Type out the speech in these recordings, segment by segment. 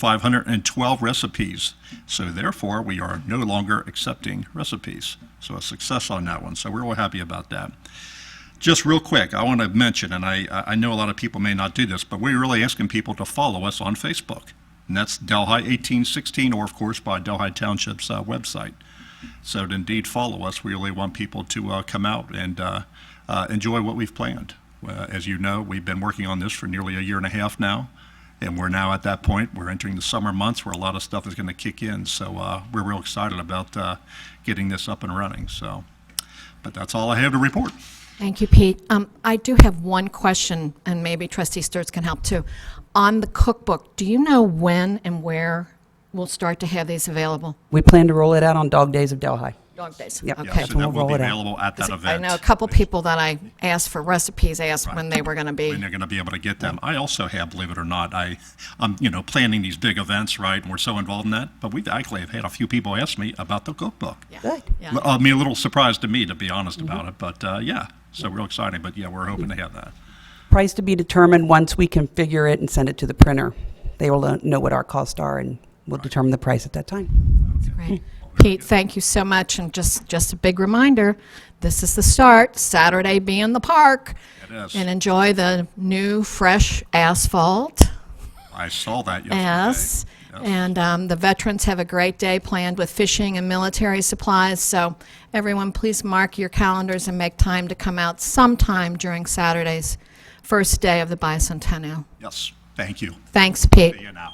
512 recipes. So therefore, we are no longer accepting recipes. So a success on that one. So we're real happy about that. Just real quick, I want to mention, and I know a lot of people may not do this, but we're really asking people to follow us on Facebook. And that's Delhi 1816, or of course by Delhi Township's website. So to indeed follow us. We really want people to come out and enjoy what we've planned. As you know, we've been working on this for nearly a year and a half now, and we're now at that point. We're entering the summer months where a lot of stuff is going to kick in. So we're real excited about getting this up and running. So, but that's all I have to report. Thank you, Pete. I do have one question, and maybe Trustee Sturts can help too. On the cookbook, do you know when and where we'll start to have these available? We plan to roll it out on Dog Days of Delhi. Dog Days. Yep. Okay. Yeah, so that will We'll be roll it out. available at that I event. know a couple people that I asked for recipes asked when they were going to be. When they're going to be able to get them. I also have, believe it or not, I'm planning these big events, right? And we're so involved in that. But we've actually have had a few people ask me about the cookbook. Yeah. Good. Yeah. I mean, a little surprised to me, to be honest about it. But yeah, so real exciting. But yeah, we're hoping to have that. Price to be determined once we configure it and send it to the printer. They will know what our costs are, and we'll determine the price at that time. Great. Pete, thank you so much. And just a big reminder, this is the start. Saturday, be in the park It is. and enjoy the new, fresh asphalt. I saw that yesterday. Yes. And the veterans have a great day planned with fishing and military supplies. So everyone, please mark your calendars and make time to come out sometime during Saturday's first day of the bicentennial. Yes. Thank you. Thanks, Pete. See you now.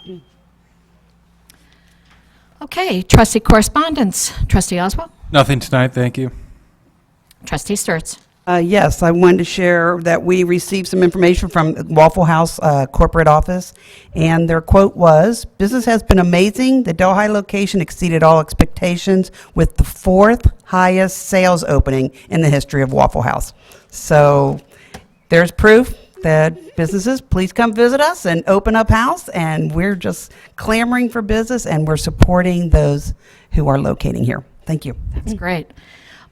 Okay, trustee correspondence. Trustee Oswald? Nothing tonight, thank you. Trustee Sturts? Yes, I wanted to share that we received some information from Waffle House corporate office, and their quote was, "Business has been amazing. The Delhi location exceeded all expectations with the 4th highest sales opening in the history of Waffle House." So there's proof that businesses, please come visit us and open up house, and we're just clamoring for business, and we're supporting those who are locating here. Thank you. That's great.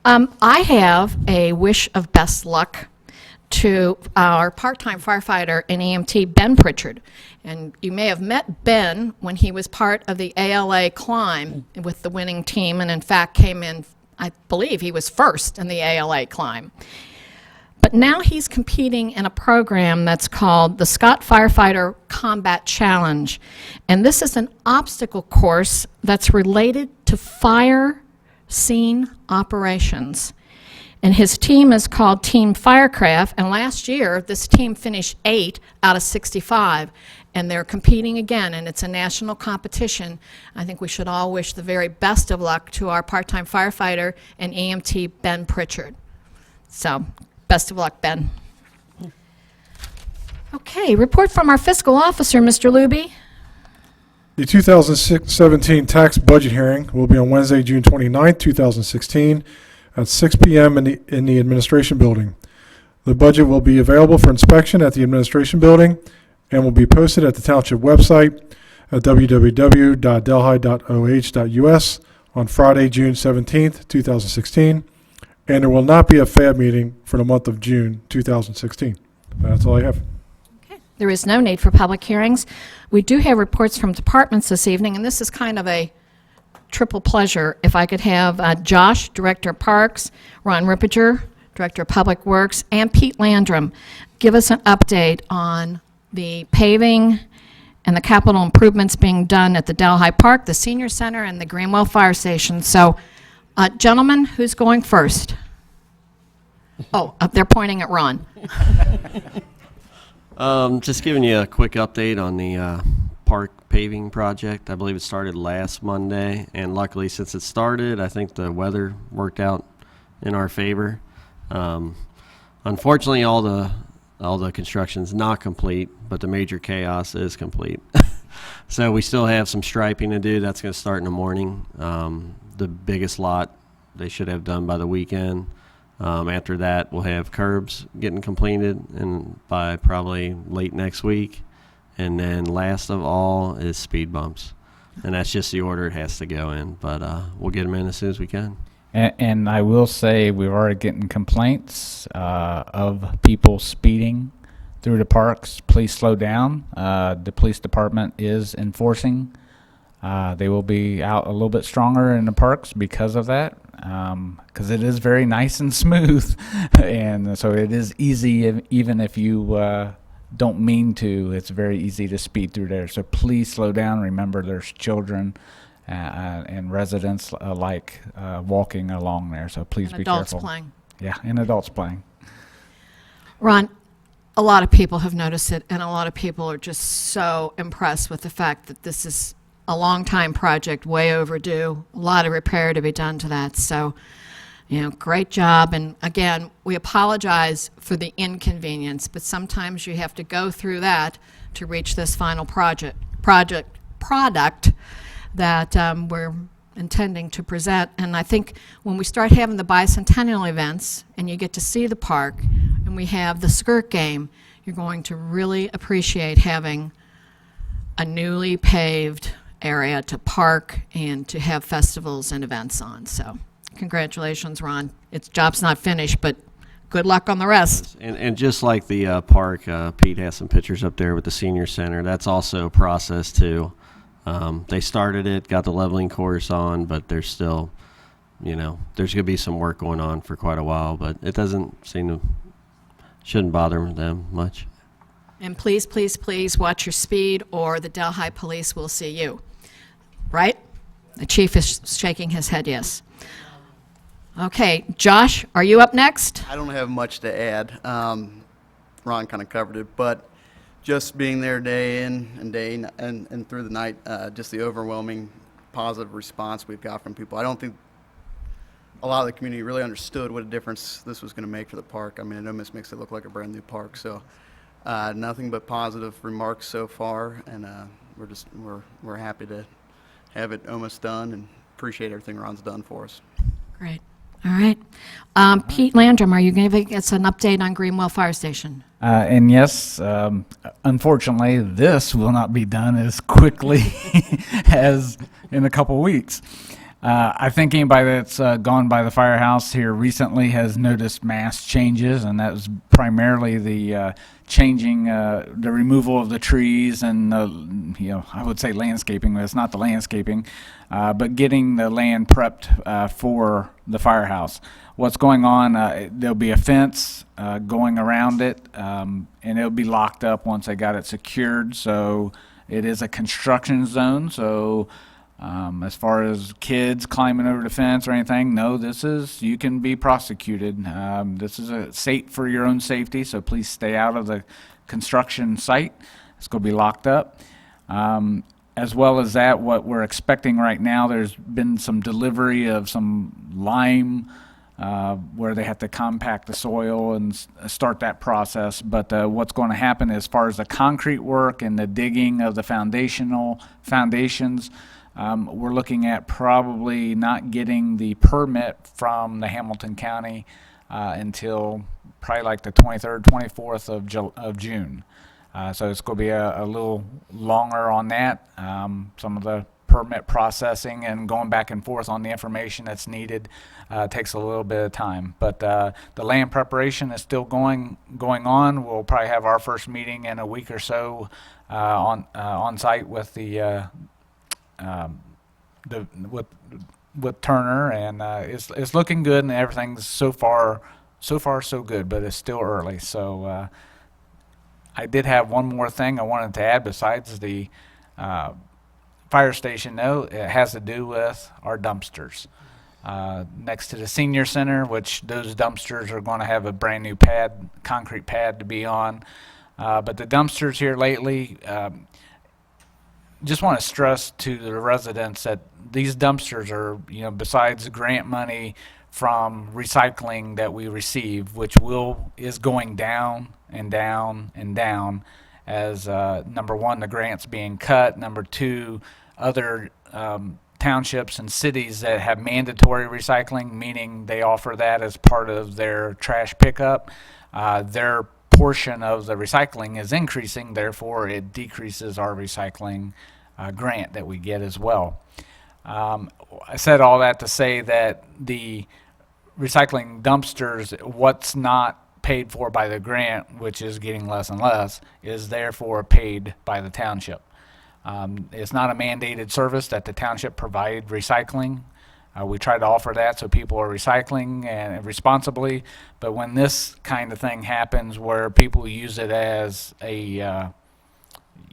I have a wish of best luck to our part-time firefighter and EMT, Ben Pritchard. And you may have met Ben when he was part of the ALA climb with the winning team, and in fact came in, I believe he was first in the ALA climb. But now he's competing in a program that's called the Scott Firefighter Combat Challenge. And this is an obstacle course that's related to fire scene operations. And his team is called Team Firecraft, and last year this team finished 8 out of 65, and they're competing again, and it's a national competition. I think we should all wish the very best of luck to our part-time firefighter and EMT, Ben Pritchard. So, best of luck, Ben. Okay, report from our fiscal officer, Mr. Luby. The 2017 tax budget hearing will be on Wednesday, June 29th, 2016, at 6 p.m. in the administration building. The budget will be available for inspection at the administration building and will be posted at the township website at www.delhi.oh.us on Friday, June 17th, 2016. And there will not be a FAB meeting for the month of June 2016. That's all I have. There is no need for public hearings. We do have reports from departments this evening, and this is kind of a triple pleasure. If I could have Josh, Director of Parks, Ron Rippiger, Director of Public Works, and Pete Landrum give us an update on the paving and the capital improvements being done at the Delhi Park, the Senior Center, and the Greenwell Fire Station. So, gentlemen, who's going first? Oh, they're pointing at Ron. Just giving you a quick update on the park paving project. I believe it started last Monday, and luckily since it started, I think the weather worked out in our favor. Unfortunately, all the construction's not complete, but the major chaos is complete. So we still have some striping to do. That's going to start in the morning. The biggest lot they should have done by the weekend. After that, we'll have curbs getting completed and by probably late next week. And then last of all is speed bumps. And that's just the order it has to go in. But we'll get them in as soon as we can. And I will say we're already getting complaints of people speeding through the parks, please slow down. The police department is enforcing. They will be out a little bit stronger in the parks because of that, because it is very nice and smooth, and so it is easy, even if you don't mean to. It's very easy to speed through there. So please slow down. Remember, there's children and residents alike walking along there. So please And be adults careful. playing. Yeah, and adults playing. Ron, a lot of people have noticed it, and a lot of people are just so impressed with the fact that this is a long-time project, way overdue, a lot of repair to be done to that. So, great job. And again, we apologize for the inconvenience, but sometimes you have to go through that to reach this final product that we're intending to present. And I think when we start having the bicentennial events and you get to see the park and we have the skirt game, you're going to really appreciate having a newly paved area to park and to have festivals and events on. So congratulations, Ron. Its job's not finished, but good luck on the rest. And just like the park, Pete has some pictures up there with the senior center. That's also a process too. They started it, got the leveling course on, but there's still, there's going to be some work going on for quite a while, but it shouldn't bother them much. And please, please, please watch your speed or the Delhi police will see you. Right? The chief is shaking his head yes. Okay, Josh, are you up next? I don't have much to add. Ron kind of covered it, but just being there day in and day and through the night, just the overwhelming positive response we've got from people. I don't think a lot of the community really understood what a difference this was going to make for the park. I mean, it almost makes it look like a brand new park. So nothing but positive remarks so far, and we're happy to have it almost done and appreciate everything Ron's done for us. Great. All right. Pete Landrum, are you giving us an update on Greenwell Fire Station? And yes, unfortunately, this will not be done as quickly as in a couple weeks. I think anybody that's gone by the firehouse here recently has noticed mass changes, and that was primarily the changing, the removal of the trees and, I would say landscaping, but it's not the landscaping, but getting the land prepped for the firehouse. What's going on, there'll be a fence going around it, and it'll be locked up once they got it secured. So it is a construction zone, so as far as kids climbing over the fence or anything, no, you can be prosecuted. This is safe for your own safety, so please stay out of the construction site. It's going to be locked up. As well as that, what we're expecting right now, there's been some delivery of some lime where they have to compact the soil and start that process. But what's going to happen as far as the concrete work and the digging of the foundations, we're looking at probably not getting the permit from the Hamilton County until probably like the 23rd, 24th of June. So it's going to be a little longer on that. Some of the permit processing and going back and forth on the information that's needed takes a little bit of time. But the land preparation is still going on. We'll probably have our first meeting in a week or so on site with with Turner, and it's looking good, and everything's so far so good, but it's still early. So I did have one more thing I wanted to add besides the fire station, though. It has to do with our dumpsters next to the senior center, which those dumpsters are going to have a brand new concrete pad to be on. But the dumpsters here lately, just want to stress to the residents that these dumpsters are, besides grant money from recycling that we receive, which is going down and down and down as number one, the grants being cut, number two, other townships and cities that have mandatory recycling, meaning they offer that as part of their trash pickup, their portion of the recycling is increasing, therefore it decreases our recycling grant that we get as well. I said all that to say that the recycling dumpsters, what's not paid for by the grant, which is getting less and less, is therefore paid by the township. It's not a mandated service that the township provide recycling. We try to offer that so people are recycling and responsibly, but when this kind of thing happens where people use it as a,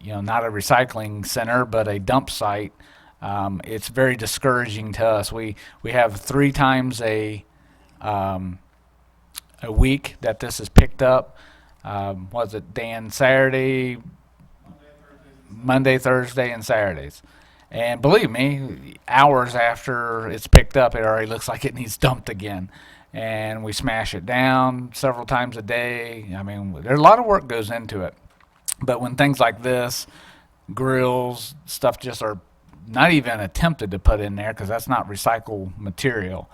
not a recycling center, but a dump site, it's very discouraging to us. We have 3 times a week that this is picked up. Was it Dan? Saturday, Monday, Thursday, and Saturdays. And believe me, hours after it's picked up, it already looks like it needs dumped again. And we smash it down several times a day. I mean, there's a lot of work goes into it. But when things like this, grills, stuff just are not even attempted to put in there because that's not recycled material.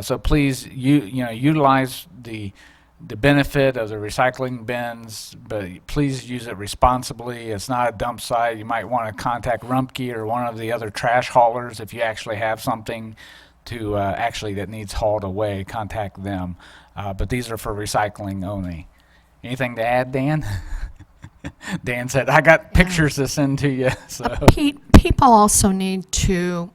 So please, utilize the benefit of the recycling bins, but please use it responsibly. It's not a dump site. You might want to contact Rumpke or one of the other trash haulers if you actually have something to that needs hauled away. Contact them. But these are for recycling only. Anything to add, Dan? Dan said, I got pictures to send to you. So. People also need to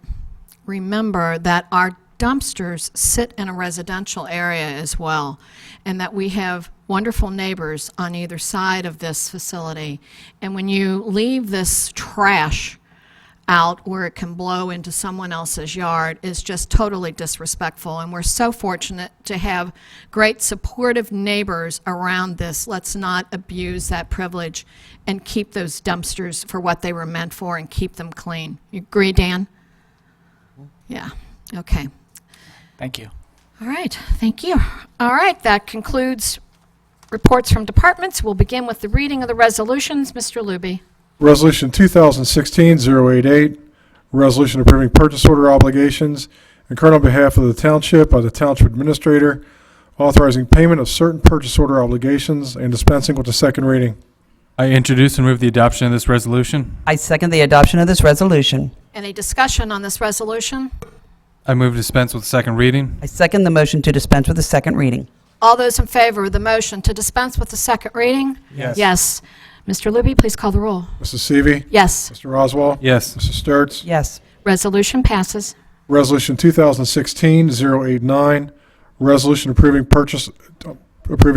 remember that our dumpsters sit in a residential area as well, and that we have wonderful neighbors on either side of this facility. And when you leave this trash out where it can blow into someone else's yard is just totally disrespectful. And we're so fortunate to have great supportive neighbors around this. Let's not abuse that privilege and keep those dumpsters for what they were meant for and keep them clean. You agree, Dan? Yeah. Okay. Thank you. All right. Thank you. All right. That concludes reports from departments. We'll begin with the reading of the resolutions. Mr. Luby. Resolution 2016-088, resolution approving purchase order obligations incurred on behalf of the township by the township administrator, authorizing payment of certain purchase order obligations and dispensing with the second reading. I introduce and move the adoption of this resolution. I second the adoption of this resolution. Any discussion on this resolution? I move to dispense with second reading. I second the motion to dispense with the second reading. All those in favor of the motion to dispense with the second reading? Yes. Yes. Mr. Luby, please call the roll. Mrs. Seavey. Yes. Mr. Oswald. Yes. Mrs. Sturts. Yes. Resolution passes. Resolution 2016-089, resolution approving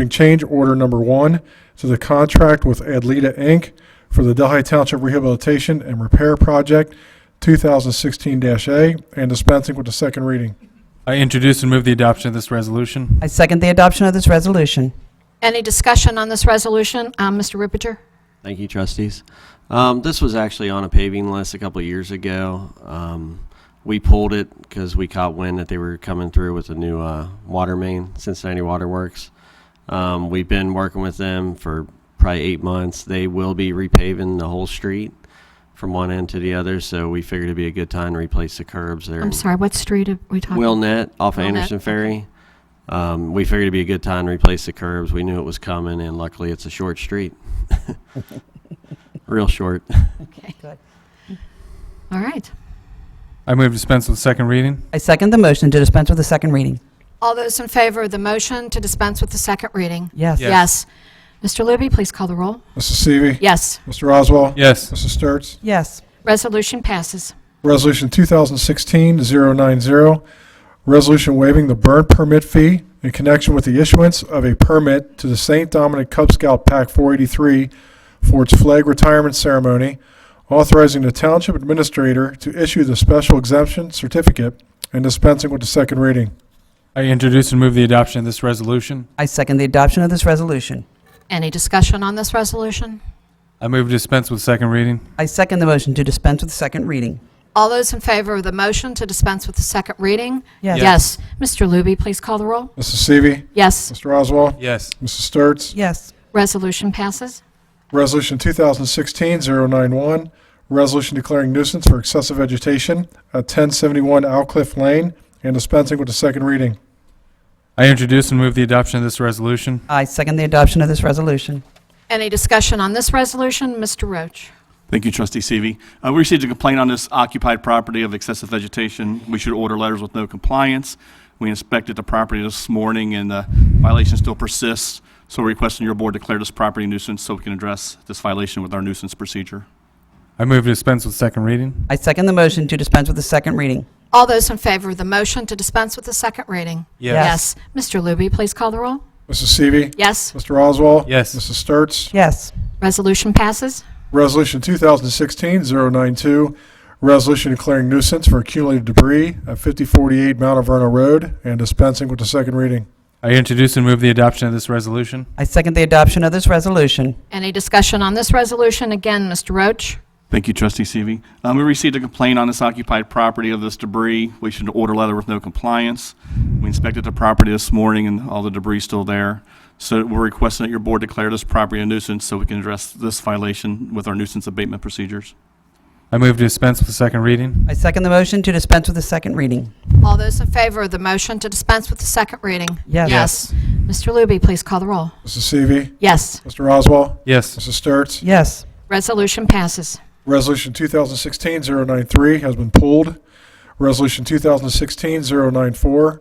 change order number 1 to the contract with Adlita Inc. for the Delhi Township Rehabilitation and Repair Project 2016-A and dispensing with the second reading. I introduce and move the adoption of this resolution. I second the adoption of this resolution. Any discussion on this resolution? Mr. Rippiger? Thank you, trustees. This was actually on a paving list a couple of years ago. We pulled it because we caught wind that they were coming through with a new water main, Cincinnati Water Works. We've been working with them for probably 8 months. They will be repaving the whole street from one end to the other, so we figured it'd be a good time to replace the curbs there. I'm sorry, what street are we talking about? Willnet off of Willnet, Anderson Ferry. okay. We figured it'd be a good time to replace the curbs. We knew it was coming, and luckily it's a short street. Real short. Okay. Good. All right. I move to dispense with second reading. I second the motion to dispense with the second reading. All those in favor of the motion to dispense with the second reading? Yes. Yes. Mr. Luby, please call the roll. Mrs. Seavey. Yes. Mr. Oswald. Yes. Mrs. Sturts. Yes. Resolution passes. Resolution 2016-090, resolution waiving the burn permit fee in connection with the issuance of a permit to the St. Dominic Cub Scout Pack 483 for its flag retirement ceremony, authorizing the township administrator to issue the special exemption certificate and dispensing with the second reading. I introduce and move the adoption of this resolution. I second the adoption of this resolution. Any discussion on this resolution? I move to dispense with second reading. I second the motion to dispense with the second reading. All those in favor of the motion to dispense with the second reading? Yes. Yes. Mr. Luby, please call the roll. Mrs. Seavey. Yes. Mr. Oswald. Yes. Mrs. Sturts. Yes. Resolution passes. Resolution 2016-091, resolution declaring nuisance for excessive vegetation at 1071 Owlcliff Lane and dispensing with the second reading. I introduce and move the adoption of this resolution. I second the adoption of this resolution. Any discussion on this resolution? Mr. Roach. Thank you, Trustee Seavey. We received a complaint on this occupied property of excessive vegetation. We should order letters with no compliance. We inspected the property this morning, and the violation still persists. So we're requesting your board declare this property nuisance so we can address this violation with our nuisance procedure. I move to dispense with second reading. I second the motion to dispense with the second reading. All those in favor of the motion to dispense with the second reading? Yes. Mr. Luby, please call the roll. Mrs. Seavey. Yes. Mr. Oswald. Yes. Mrs. Sturts. Yes. Resolution passes. Resolution 2016-092, resolution declaring nuisance for accumulated debris at 5048 Mount Vernon Road and dispensing with the second reading. I introduce and move the adoption of this resolution. I second the adoption of this resolution. Any discussion on this resolution? Again, Mr. Roach. Thank you, Trustee Seavey. We received a complaint on this occupied property of this debris. We issued an order letter with no compliance. We inspected the property this morning and all the debris is still there. So we're requesting that your board declare this property a nuisance so we can address this violation with our nuisance abatement procedures. I move to dispense with the second reading. I second the motion to dispense with the second reading. All those in favor of the motion to dispense with the second reading? Yes. Mr. Luby, please call the roll. Mrs. Seavey. Yes. Mr. Oswald. Yes. Mrs. Sturts. Yes. Resolution passes. Resolution 2016-093 has been pulled. Resolution 2016-094,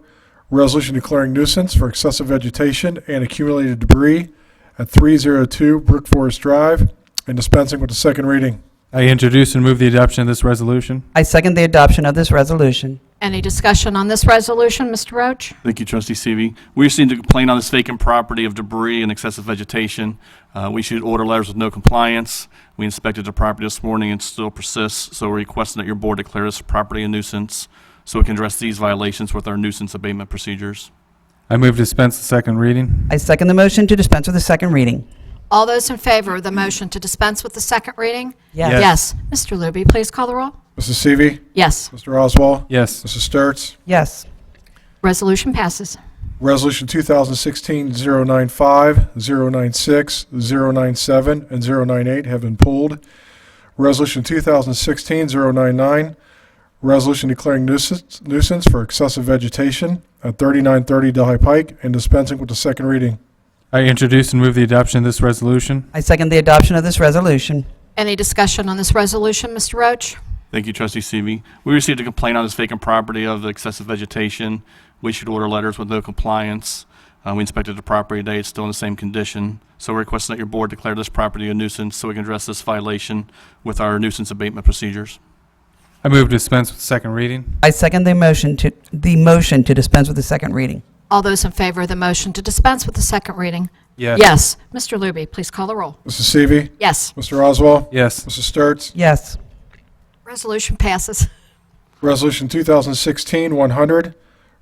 resolution declaring nuisance for excessive vegetation and accumulated debris at 302 Brook Forest Drive and dispensing with the second reading. I introduce and move the adoption of this resolution. I second the adoption of this resolution. Any discussion on this resolution, Mr. Roach? Thank you, Trustee Seavey. We received a complaint on this vacant property of debris and excessive vegetation. We issued order letters with no compliance. We inspected the property this morning and it still persists, so we're requesting that your board declare this property a nuisance so we can address these violations with our nuisance abatement procedures. I move to dispense the second reading. I second the motion to dispense with the second reading. All those in favor of the motion to dispense with the second reading? Yes. Yes. Mr. Luby, please call the roll. Mrs. Seavey. Yes. Mr. Oswald. Yes. Mrs. Sturts. Yes. Resolution passes. Resolution 2016-095, 096, 097, and 098 have been pulled. Resolution 2016-099, resolution declaring nuisance for excessive vegetation at 3930 Delhi Pike and dispensing with the second reading. I introduce and move the adoption of this resolution. I second the adoption of this resolution. Any discussion on this resolution, Mr. Roach? Thank you, Trustee Seavey. We received a complaint on this vacant property of the excessive vegetation. We issued order letters with no compliance. We inspected the property today. It's still in the same condition. So we're requesting that your board declare this property a nuisance so we can address this violation with our nuisance abatement procedures. I move to dispense with the second reading. I second the motion to dispense with the second reading. All those in favor of the motion to dispense with the second reading? Yes. Yes. Mr. Luby, please call the roll. Mrs. Seavey. Yes. Mr. Oswald. Yes. Mrs. Sturts. Yes. Resolution passes. Resolution 2016-100,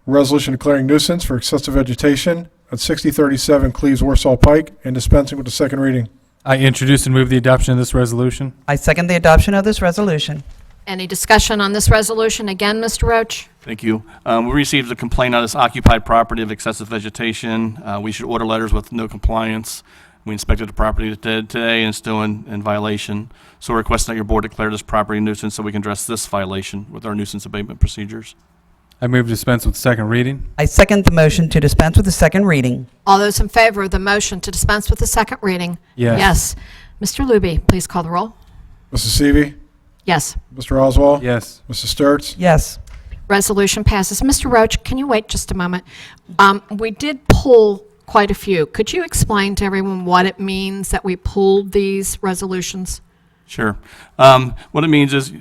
resolution declaring nuisance for excessive vegetation at 6037 Cleves Warsaw Pike and dispensing with the second reading. I introduce and move the adoption of this resolution. I second the adoption of this resolution. Any discussion on this resolution? Again, Mr. Roach? Thank you. We received a complaint on this occupied property of excessive vegetation. We issued order letters with no compliance. We inspected the property today and it's still in violation. So we're requesting that your board declare this property a nuisance so we can address this violation with our nuisance abatement procedures. I move to dispense with the second reading. I second the motion to dispense with the second reading. All those in favor of the motion to dispense with the second reading? Yes. Yes. Mr. Luby, please call the roll. Mrs. Seavey. Yes. Mr. Oswald. Yes. Mrs. Sturts. Yes. Resolution passes. Mr. Roach, can you wait just a moment? We did pull quite a few. Could you explain to everyone what it means that we pulled these resolutions? Sure. What it means is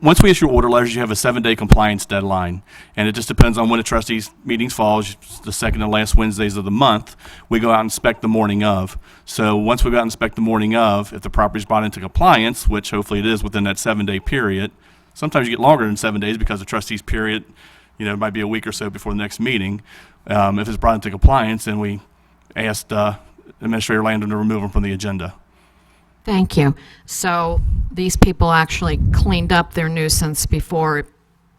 once we issue order letters, you have a 7-day compliance deadline. And it just depends on when the trustees' meetings fall, the second and last Wednesdays of the month. We go out and inspect the morning of. So once we go out and inspect the morning of, if the property is brought into compliance, which hopefully it is within that 7-day period, sometimes you get longer than 7 days because the trustees' period, it might be a week or so before the next meeting. If it's brought into compliance, then we asked Administrator Landon to remove them from the agenda. Thank you. So these people actually cleaned up their nuisance before it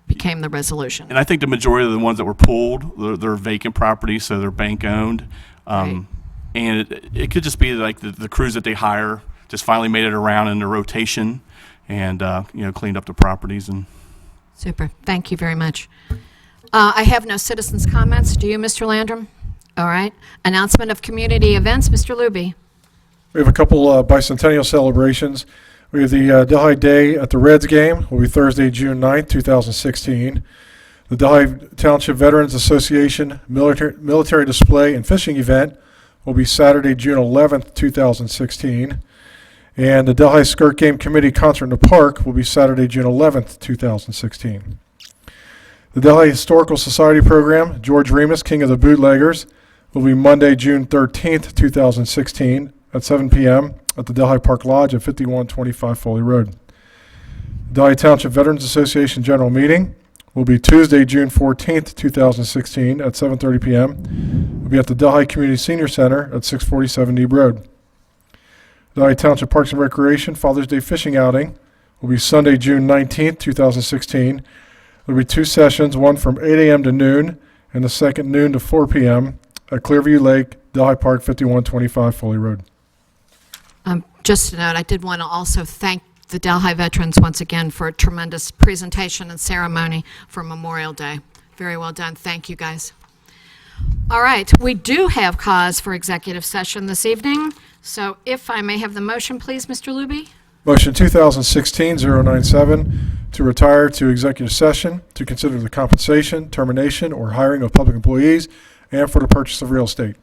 became the resolution. And I think the majority of the ones that were pulled, they're vacant properties, so they're bank-owned. Right. And it could just be like the crews that they hire just finally made it around in the rotation and, cleaned up the properties. And Super. Thank you very much. I have no citizens' comments. Do you, Mr. Landrum? All right. Announcement of community events, Mr. Luby. We have a couple bicentennial celebrations. We have the Delhi Day at the Reds game, will be Thursday, June 9th, 2016. The Delhi Township Veterans Association military display and fishing event will be Saturday, June 11th, 2016. And the Delhi Skirt Game Committee Concert in the Park will be Saturday, June 11th, 2016. The Delhi Historical Society program, George Remus, King of the Bootleggers, will be Monday, June 13th, 2016 at 7 p.m. at the Delhi Park Lodge at 5125 Foley Road. Delhi Township Veterans Association General Meeting will be Tuesday, June 14th, 2016 at 7:30 p.m. Will be at the Delhi Community Senior Center at 647 Neeb Road. Delhi Township Parks and Recreation Father's Day Fishing Outing will be Sunday, June 19th, 2016. There will be 2 sessions, one from 8 a.m. to noon and the second noon to 4 p.m. at Clearview Lake, Delhi Park, 5125 Foley Road. Just a note, I did want to also thank the Delhi veterans once again for a tremendous presentation and ceremony for Memorial Day. Very well done. Thank you, guys. All right, we do have cause for executive session this evening, so if I may have the motion, please, Mr. Luby. Motion 2016-097 to retire to executive session to consider the compensation, termination, or hiring of public employees and for the purchase of real estate.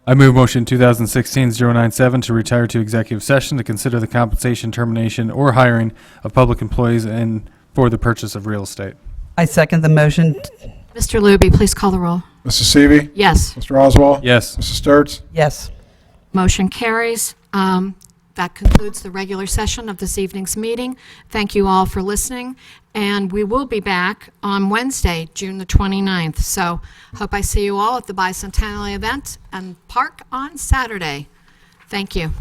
I move motion 2016-097 to retire to executive session to consider the compensation, termination, or hiring of public employees and for the purchase of real estate. I second the motion. Mr. Luby, please call the roll. Mrs. Seavey. Yes. Mr. Oswald. Yes. Mrs. Sturts. Yes. Motion carries. That concludes the regular session of this evening's meeting. Thank you all for listening, and we will be back on Wednesday, June the 29th. So hope I see you all at the bicentennial event and park on Saturday. Thank you.